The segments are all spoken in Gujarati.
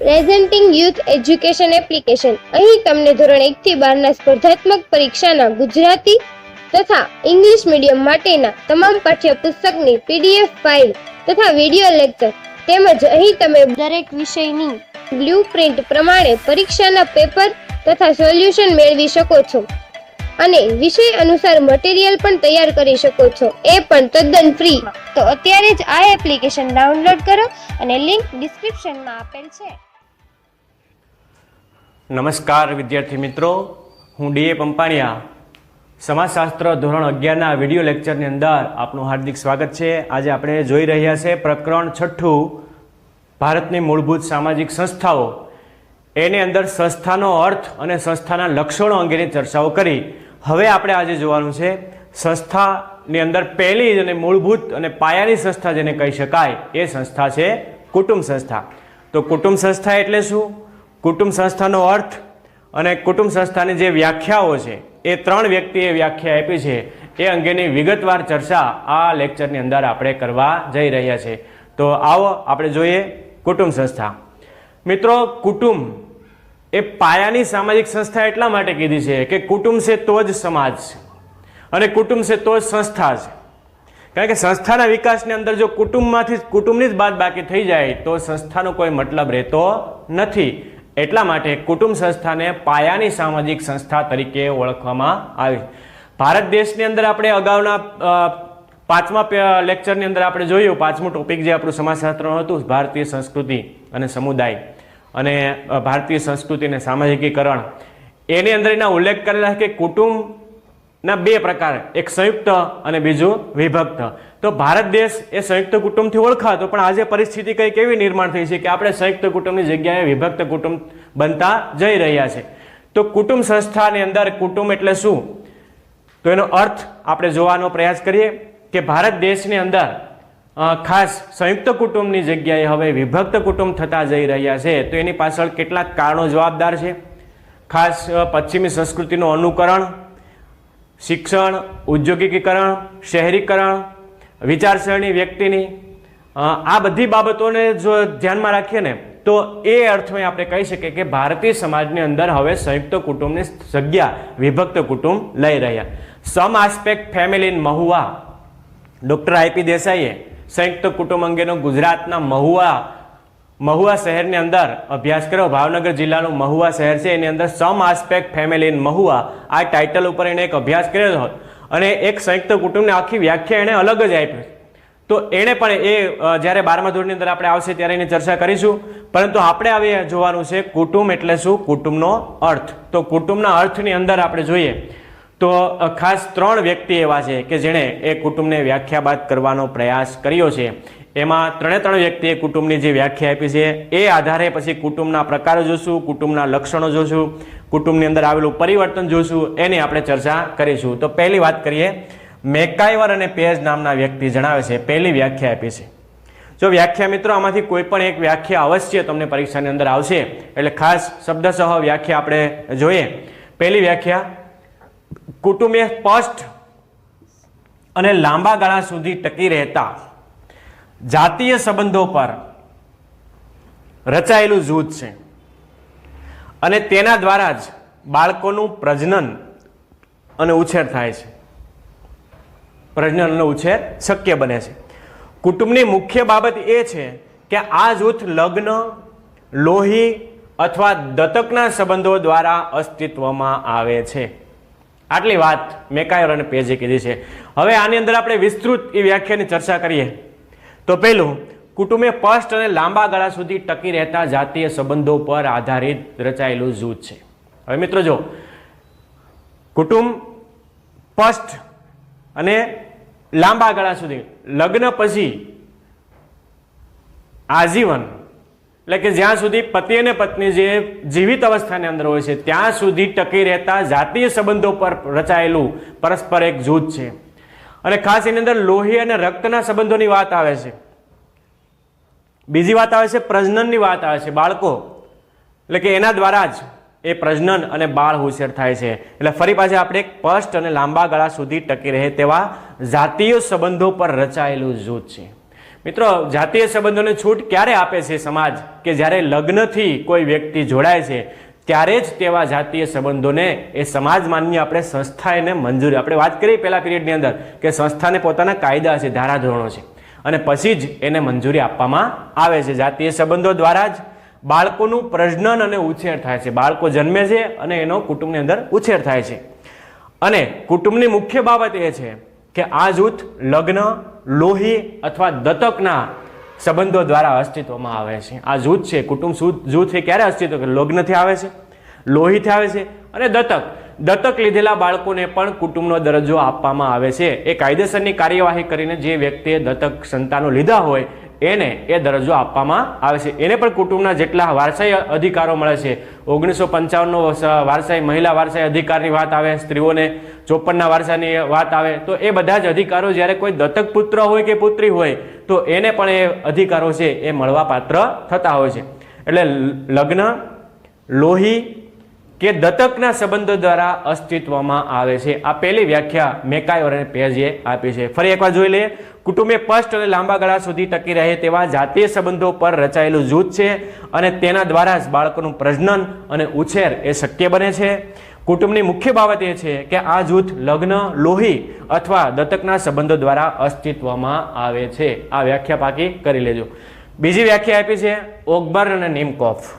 Presenting youth education application. અહીં તમને ધોરણ 1 થી 12 ના સ્પર્ધાત્મક પરીક્ષાના ગુજરાતી તથા ઇંગ્લિશ મીડિયમ માટેના તમામ પાઠ્યપુસ્તકની PDF ફાઇલ તથા વિડીયો લેક્ચર તેમજ અહીં તમે દરેક વિષયની બ્લુ પ્રિન્ટ પ્રમાણે પરીક્ષાના પેપર તથા સોલ્યુશન મેળવી શકો છો અને વિષય અનુસાર મટીરીયલ પણ તૈયાર કરી શકો છો, એ પણ તદ્દન ફ્રી. તો અત્યારે જ આ એપ્લિકેશન ડાઉનલોડ કરો અને લિંક ડિસ્ક્રિપ્શનમાં આપેલ છે. નમસ્કાર વિદ્યાર્થી મિત્રો, હું ડીએ પંપાણિયા સમાજશાસ્ત્ર ધોરણ 11ના વિડીયો લેક્ચરની અંદર આપનું હાર્દિક સ્વાગત છે. આજે આપણે જોઈ રહ્યા છે પ્રકરણ 6 ભારતની મૂળભૂત સામાજિક સંસ્થાઓ. એની અંદર સંસ્થાનો અર્થ અને સંસ્થાના લક્ષણો અંગેની ચર્ચાઓ કરી. હવે આપણે આજે જોવાનું છે સંસ્થાની અંદર પહેલી અને મૂળભૂત અને પાયાની સંસ્થા જેને કહી શકાય એ સંસ્થા છે કુટુંબ સંસ્થા. તો કુટુંબ સંસ્થા એટલે શું, કુટુંબ સંસ્થાનો અર્થ અને કુટુંબ સંસ્થાની જે વ્યાખ્યાઓ છે એ 3 વ્યક્તિએ વ્યાખ્યા આપી છે એ અંગેની વિગતવાર ચર્ચા આ લેક્ચરની અંદર આપણે કરવા જઈ રહ્યા છે. તો આવો આપણે જોઈએ કુટુંબ સંસ્થા. મિત્રો, કુટુંબ એ પાયાની સામાજિક સંસ્થા એટલા માટે કીધી છે કે કુટુંબ છે તો જ સમાજ છે અને કુટુંબ છે તો જ સંસ્થા છે. કારણ કે સંસ્થાના વિકાસની અંદર જો કુટુંબની જ બાદ બાકી થઈ જાય તો સંસ્થાનો કોઈ મતલબ રહેતો નથી. એટલા માટે કુટુંબ સંસ્થાને પાયાની સામાજિક સંસ્થા તરીકે ઓળખવામાં આવી. ભારત દેશની અંદર આપણે અગાઉના 5મા લેક્ચરની અંદર આપણે જોયું, 5મું ટોપિક જે આપણું સમાજશાસ્ત્રનું હતું, ભારતીય સંસ્કૃતિ અને સમુદાય અને ભારતીય સંસ્કૃતિ અને સામાજિકીકરણ. એની અંદર એના ઉલ્લેખ કરેલા કે કુટુંબના 2 પ્રકાર, એક સંયુક્ત અને બીજું વિભક્ત. તો ભારત દેશ એ સંયુક્ત કુટુંબથી ઓળખાતો, પણ આજે પરિસ્થિતિ કંઈક એવી નિર્માણ થઈ છે કે આપણે સંયુક્ત કુટુંબની જગ્યાએ વિભક્ત કુટુંબ બનતા જઈ રહ્યા છે. તો કુટુંબ સંસ્થાની અંદર કુટુંબ એટલે શું, તો એનો અર્થ આપણે જોવાનો પ્રયાસ કરીએ કે ભારત દેશની અંદર ખાસ સંયુક્ત કુટુંબની જગ્યાએ હવે વિભક્ત કુટુંબ થતા જઈ રહ્યા છે. તો એની પાછળ કેટલાક કારણો જવાબદાર છે. ખાસ પશ્ચિમી સંસ્કૃતિનું અનુકરણ, શિક્ષણ, ઔદ્યોગિકીકરણ, શહેરીકરણ, વિચારસરણી વ્યક્તિની, આ બધી બાબતોને જો ધ્યાનમાં રાખીએ ને તો એ અર્થમાં આપણે કહી શકીએ કે ભારતીય સમાજની અંદર હવે સંયુક્ત કુટુંબની જગ્યા વિભક્ત કુટુંબ લઈ રહ્યા. Some aspect family in Mahuva, doctor IP દેસાઈએ સંયુક્ત કુટુંબ અંગેનો ગુજરાતના મહુવા શહેરની અંદર અભ્યાસ કર્યો. ભાવનગર જિલ્લાનું મહુવા શહેર છે, એની અંદર સમ આસ્પેક્ટ ફેમિલી ઇન મહુવા આ ટાઇટલ ઉપર એણે એક અભ્યાસ કર્યો હતો અને એક સંયુક્ત કુટુંબની આખી વ્યાખ્યા એણે અલગ જ આપી. તો એણે પણ એ જ્યારે 12મા ધોરણની અંદર આપણે આવશે ત્યારે એની ચર્ચા કરીશું. પરંતુ આપણે હવે જોવાનું છે કુટુંબ એટલે શું, કુટુંબનો અર્થ. તો કુટુંબના અર્થની અંદર આપણે જોઈએ તો ખાસ 3 વ્યક્તિ એવા છે કે જેણે એ કુટુંબને વ્યાખ્યાબાદ કરવાનો પ્રયાસ કર્યો છે. એમાં 3 વ્યક્તિએ કુટુંબની જે વ્યાખ્યા આપી છે એ આધારે પછી કુટુંબના પ્રકારો જોશું, કુટુંબના લક્ષણો જોશું, કુટુંબની અંદર આવેલું પરિવર્તન જોશું, એની આપણે ચર્ચા કરીશું. તો પહેલી વાત કરીએ, મેકાઈવર અને પેજ નામના વ્યક્તિ જણાવે છે, પહેલી વ્યાખ્યા આપી છે. જો વ્યાખ્યા મિત્રો આમાંથી કોઈ પણ એક વ્યાખ્યા અવશ્ય તમને પરીક્ષાની અંદર આવશે, એટલે ખાસ શબ્દસહ વ્યાખ્યા આપણે જોઈએ. પહેલી વ્યાખ્યા, કુટુંબ એ સ્પષ્ટ અને લાંબા ગાળા સુધી ટકી રહેતા જાતીય સંબંધો પર રચાયેલું જૂથ છે અને તેના દ્વારા જ બાળકોનું પ્રજનન અને ઉછેર થાય છે, પ્રજનન અને ઉછેર શક્ય બને છે. કુટુંબની મુખ્ય બાબત એ છે કે આ જૂથ લગ્ન, લોહી અથવા દત્તકના સંબંધો દ્વારા અસ્તિત્વમાં આવે છે. આટલી વાત મેકાયર અને પેજે કીધી છે. હવે આની અંદર આપણે વિસ્તૃત એ વ્યાખ્યાની ચર્ચા કરીએ તો પહેલું, કુટુંબ એ સ્પષ્ટ અને લાંબા ગાળા સુધી ટકી રહેતા જાતીય સંબંધો પર આધારિત રચાયેલું જૂથ છે. હવે મિત્રો જો કુટુંબ સ્પષ્ટ અને લાંબા ગાળા સુધી, લગ્ન પછી આજીવન, એટલે કે જ્યાં સુધી પતિ અને પત્ની જે જીવિત અવસ્થાની અંદર હોય છે ત્યાં સુધી ટકી રહેતા જાતીય સંબંધો પર રચાયેલું પરસ્પર એક જૂથ છે. અને ખાસ એની અંદર લોહી અને રક્તના સંબંધોની વાત આવે છે. બીજી વાત આવે છે પ્રજનનની વાત આવે છે, બાળકો, એટલે કે એના દ્વારા જ એ પ્રજનન અને બાળ ઉછેર થાય છે. એટલે ફરી પાછા આપણે એક સ્પષ્ટ અને લાંબા ગાળા સુધી ટકી રહે તેવા જાતીય સંબંધો પર રચાયેલું જૂથ છે. મિત્રો, જાતીય સંબંધોને છૂટ ક્યારે આપે છે સમાજ? કે જ્યારે લગ્નથી કોઈ વ્યક્તિ જોડાય છે ત્યારે જ તેવા જાતીય સંબંધોને એ સમાજ માન્ય આપણે સંસ્થા એને મંજૂરી, આપણે વાત કરી પહેલા પીરિયડની અંદર કે સંસ્થાને પોતાના કાયદા છે, ધારાધોરણો છે, અને પછી જ એને મંજૂરી આપવામાં આવે છે. જાતીય સંબંધો દ્વારા જ બાળકોનું પ્રજનન અને ઉછેર થાય છે. બાળકો જન્મે છે અને એનો કુટુંબની અંદર ઉછેર થાય છે. અને કુટુંબની મુખ્ય બાબત એ છે કે આ જૂથ લગ્ન, લોહી અથવા દત્તકના સંબંધો દ્વારા અસ્તિત્વમાં આવે છે. આ જૂથ છે, કુટુંબ જૂથ એ ક્યારે અસ્તિત્વ? લગ્નથી આવે છે, લોહીથી આવે છે અને દત્તક લીધેલા બાળકોને પણ કુટુંબનો દરજ્જો આપવામાં આવે છે. એ કાયદેસરની કાર્યવાહી કરીને જે વ્યક્તિએ દત્તક સંતાનો લીધા હોય એને એ દરજ્જો આપવામાં આવે છે. એને પણ કુટુંબના જેટલા વારસાઈ અધિકારો મળે છે. 1955નો વારસાઈ મહિલા વારસાઈ અધિકારની વાત આવે, સ્ત્રીઓને 54ના વારસાની વાત આવે, તો એ બધા જ અધિકારો જ્યારે કોઈ દત્તક પુત્ર હોય કે પુત્રી હોય તો એને પણ એ અધિકારો છે એ મળવા પાત્ર થતા હોય છે. એટલે લગ્ન, લોહી કે દત્તકના સંબંધો દ્વારા અસ્તિત્વમાં આવે છે. આ પહેલી વ્યાખ્યા મેકાયવર અને પેજે આપી છે. ફરી એકવાર જોઈ લઈએ. કુટુંબ એ સ્પષ્ટ અને લાંબા ગાળા સુધી ટકી રહે તેવા જાતીય સંબંધો પર રચાયેલું જૂથ છે અને તેના દ્વારા જ બાળકોનું પ્રજનન અને ઉછેર એ શક્ય બને છે. કુટુંબની મુખ્ય બાબત એ છે કે આ જૂથ લગ્ન, લોહી અથવા દત્તકના સંબંધો દ્વારા અસ્તિત્વમાં આવે છે. આ વ્યાખ્યા પાકી કરી લેજો. બીજી વ્યાખ્યા આપી છે ઓકબર્ન અને નિમકોફ.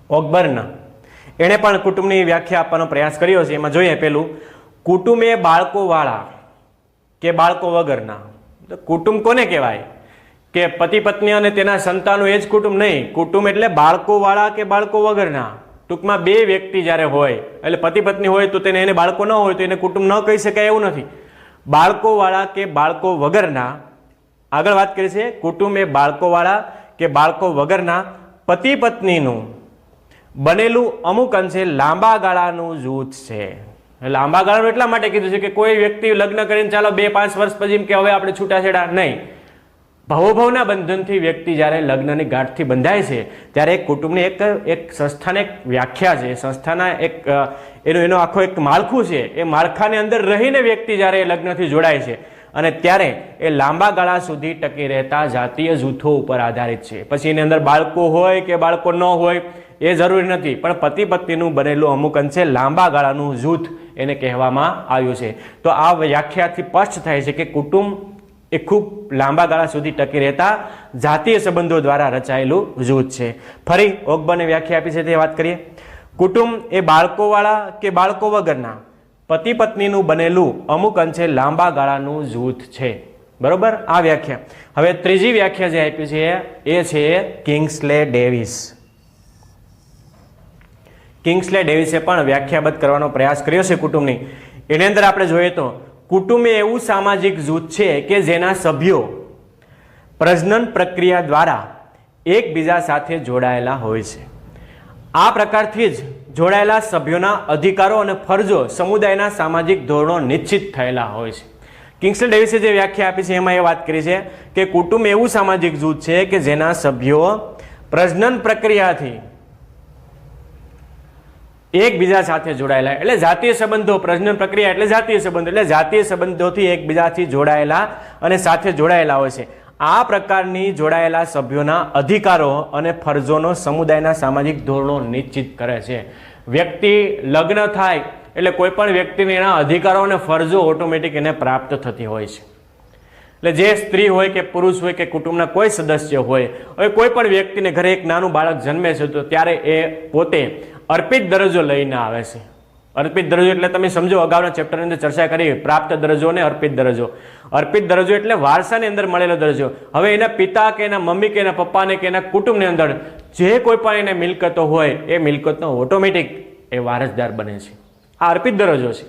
ઓકબર્ન એણે પણ કુટુંબની વ્યાખ્યા આપવાનો પ્રયાસ કર્યો છે. એમાં જોઈએ પેલું, કુટુંબ એ બાળકો વાળા કે બાળકો વગરના. કુટુંબ કોને કહેવાય? કે પતિ પત્ની અને તેના સંતાનો એ જ કુટુંબ નહીં. કુટુંબ એટલે બાળકો વાળા કે બાળકો વગરના. ટૂંકમાં બે વ્યક્તિ જ્યારે હોય, એટલે પતિ પત્ની હોય તો એને બાળકો ન હોય તો એને કુટુંબ ન કહી શકાય એવું નથી. બાળકો વાળા કે બાળકો વગરના, આગળ વાત કરી છે, કુટુંબ એ બાળકો વાળા કે બાળકો વગરના પતિ પત્નીનું બનેલું અમુક અંશે લાંબા ગાળાનું જૂથ છે. લાંબા ગાળાનું એટલા માટે કીધું છે કે કોઈ વ્યક્તિ લગ્ન કરીને ચાલો 2-5 વર્ષ પછી કે હવે આપણે છૂટાછેડા નહીં. ભાવોભાવના બંધનથી વ્યક્તિ જ્યારે લગ્નની ગાંઠથી બંધાય છે ત્યારે એક કુટુંબની એક સંસ્થાને એક વ્યાખ્યા છે, સંસ્થાના એક એનો આખો એક માળખું છે. એ માળખાની અંદર રહીને વ્યક્તિ જ્યારે લગ્નથી જોડાય છે અને ત્યારે એ લાંબા ગાળા સુધી ટકી રહેતા જાતીય જૂથો ઉપર આધારિત છે. પછી એની અંદર બાળકો હોય કે બાળકો ન હોય એ જરૂરી નથી, પણ પતિ પત્નીનું બનેલું અમુક અંશે લાંબા ગાળાનું જૂથ એને કહેવામાં આવ્યું છે. તો આ વ્યાખ્યાથી સ્પષ્ટ થાય છે કે કુટુંબ એ ખૂબ લાંબા ગાળા સુધી ટકી રહેતા જાતીય સંબંધો દ્વારા રચાયેલું જૂથ છે. ફરી ઓકબર્ને વ્યાખ્યા આપી છે તે વાત કરીએ. કુટુંબ એ બાળકોવાળા કે બાળકો વગરના પતિ પત્નીનું બનેલું અમુક અંશે લાંબા ગાળાનું જૂથ છે. બરોબર, આ વ્યાખ્યા. હવે ત્રીજી વ્યાખ્યા જે આપી છે એ છે કિંગ્સલે ડેવિસ. કિંગ્સલે ડેવિસે પણ વ્યાખ્યાબદ્ધ કરવાનો પ્રયાસ કર્યો છે કુટુંબની. એની અંદર આપણે જોઈએ તો કુટુંબ એ એવું સામાજિક જૂથ છે કે જેના સભ્યો પ્રજનન પ્રક્રિયા દ્વારા એકબીજા સાથે જોડાયેલા હોય છે. આ પ્રકારથી જ જોડાયેલા સભ્યોના અધિકારો અને ફરજો સમુદાયના સામાજિક ધોરણો નિશ્ચિત થયેલા હોય છે. કિંગ્સલે ડેવિસે જે વ્યાખ્યા આપી છે એમાં એ વાત કરી છે કે કુટુંબ એવું સામાજિક જૂથ છે કે જેના સભ્યો પ્રજનન પ્રક્રિયાથી એકબીજા સાથે જોડાયેલા, એટલે જાતીય સંબંધો, પ્રજનન પ્રક્રિયા એટલે જાતીય સંબંધો, એટલે જાતીય સંબંધોથી એકબીજાથી જોડાયેલા અને સાથે જોડાયેલા હોય છે. આ પ્રકારની જોડાયેલા સભ્યોના અધિકારો અને ફરજોનો સમુદાયના સામાજિક ધોરણો નિશ્ચિત કરે છે. વ્યક્તિ લગ્ન થાય એટલે કોઈ પણ વ્યક્તિને એના અધિકારો અને ફરજો ઓટોમેટિક એને પ્રાપ્ત થતી હોય છે. એટલે જે સ્ત્રી હોય કે પુરુષ હોય કે કુટુંબના કોઈ સદસ્ય હોય, હવે કોઈ પણ વ્યક્તિને ઘરે એક નાનું બાળક જન્મે છે તો ત્યારે એ પોતે અર્પિત દરજ્જો લઈને આવે છે. અર્પિત દરજ્જો એટલે તમે સમજો, અગાઉના ચેપ્ટરની અંદર ચર્ચા કરી પ્રાપ્ત દરજ્જો અને અર્પિત દરજ્જો. અર્પિત દરજ્જો એટલે વારસાની અંદર મળેલો દરજ્જો. હવે એના પિતા કે એના મમ્મી કે એના પપ્પાને કે એના કુટુંબની અંદર જે કોઈ પણ એને મિલકતો હોય એ મિલકતનો ઓટોમેટિક એ વારસદાર બને છે. આ અર્પિત દરજ્જો છે.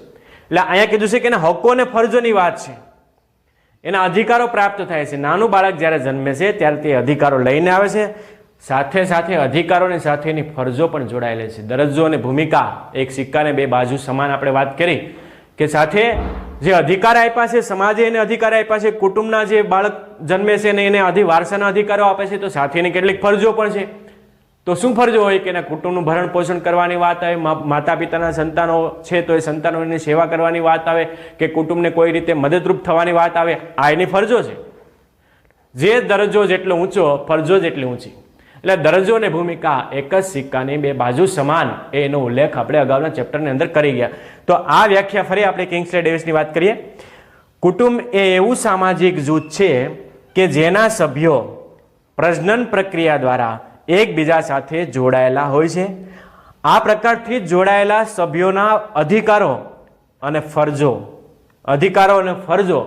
એટલે અહીંયા કીધું છે કે એના હક્કો અને ફરજોની વાત છે, એના અધિકારો પ્રાપ્ત થાય છે. નાનું બાળક જ્યારે જન્મે છે ત્યારે તે અધિકારો લઈને આવે છે, સાથે સાથે અધિકારોની સાથેની ફરજો પણ જોડાયેલી છે. દરજ્જો અને ભૂમિકા એક સિક્કાને બે બાજુ સમાન આપણે વાત કરી કે સાથે જે અધિકાર આપ્યા છે સમાજે એને અધિકાર આપ્યા છે, કુટુંબના જે બાળક જન્મે છે ને એને વારસાના અધિકારો આપે છે, તો સાથેની કેટલીક ફરજો પણ છે. તો શું ફરજો હોય કે એના કુટુંબનું ભરણ પોષણ કરવાની વાત આવે, માતા પિતાના સંતાનો છે તો એ સંતાનોની સેવા કરવાની વાત આવે કે કુટુંબને કોઈ રીતે મદદરૂપ થવાની વાત આવે, આ એની ફરજો છે. જે દરજ્જો જેટલો ઊંચો ફરજો જેટલી ઊંચી. એટલે દરજ્જો અને ભૂમિકા એક જ સિક્કાની બે બાજુ સમાન એનો ઉલ્લેખ આપણે અગાઉના ચેપ્ટરની અંદર કરી ગયા. તો આ વ્યાખ્યા ફરી આપણે કિંગ્સલે ડેવિસની વાત કરીએ. કુટુંબ એ એવું સામાજિક જૂથ છે કે જેના સભ્યો પ્રજનન પ્રક્રિયા દ્વારા એકબીજા સાથે જોડાયેલા હોય છે. આ પ્રકારથી જોડાયેલા સભ્યોના અધિકારો અને ફરજો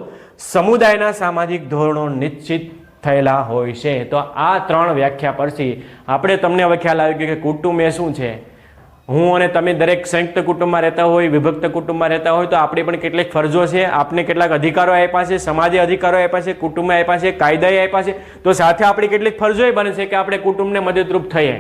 સમુદાયના સામાજિક ધોરણો નિશ્ચિત થયેલા હોય છે. તો આ ત્રણ વ્યાખ્યા પરથી આપણે તમને હવે ખ્યાલ આવી ગયો કે કુટુંબ એ શું છે. હું અને તમે દરેક સંયુક્ત કુટુંબમાં રહેતા હોય, વિભક્ત કુટુંબમાં રહેતા હોય તો આપણી પણ કેટલીક ફરજો છે, આપને કેટલાક અધિકારો આપ્યા છે, સમાજે અધિકારો આપ્યા છે, કુટુંબે આપ્યા છે, કાયદાએ આપ્યા છે. તો સાથે આપણી કેટલીક ફરજોય બને છે કે આપણે કુટુંબને મદદરૂપ થઈએ.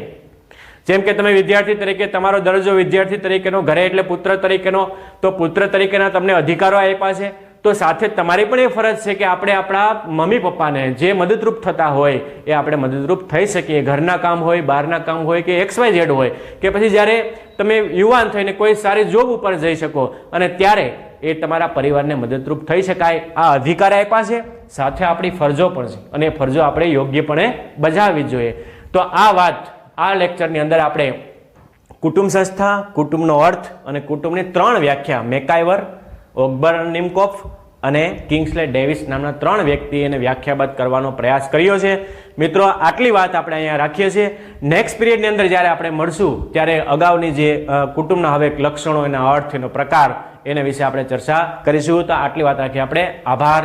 જેમ કે તમે વિદ્યાર્થી તરીકે તમારો દરજ્જો વિદ્યાર્થી તરીકેનો, ઘરે એટલે પુત્ર તરીકેનો, તો પુત્ર તરીકેના તમને અધિકારો આપ્યા છે. તો સાથે તમારી પણ એ ફરજ છે કે આપણે આપણા મમ્મી પપ્પાને જે મદદરૂપ થતા હોય એ આપણે મદદરૂપ થઈ શકીએ. ઘરના કામ હોય, બહારના કામ હોય કે XYZ હોય, કે પછી જ્યારે તમે યુવાન થઈને કોઈ સારી જોબ ઉપર જઈ શકો અને ત્યારે એ તમારા પરિવારને મદદરૂપ થઈ શકાય. આ અધિકાર આપ્યા છે, સાથે આપણી ફરજો પણ છે અને એ ફરજો આપણે યોગ્યપણે બજાવવી જોઈએ. તો આ વાત આ લેક્ચરની અંદર આપણે કુટુંબ સંસ્થા, કુટુંબનો અર્થ અને કુટુંબની ત્રણ વ્યાખ્યા મેકાઇવર, ઓકબર્ન નિમકોફ અને કિંગ્સલે ડેવિસ નામના ત્રણ વ્યક્તિએ એને વ્યાખ્યાબદ્ધ કરવાનો પ્રયાસ કર્યો છે. મિત્રો આટલી વાત આપણે અહીંયા રાખીએ છીએ. નેક્સ્ટ પિરિયડની અંદર જ્યારે આપણે મળશું ત્યારે અગાઉની જે કુટુંબના હવે લક્ષણો, એના અર્થ, એનો પ્રકાર, એના વિશે આપણે ચર્ચા કરીશું. તો આટલી વાત રાખી આપણે. આભાર.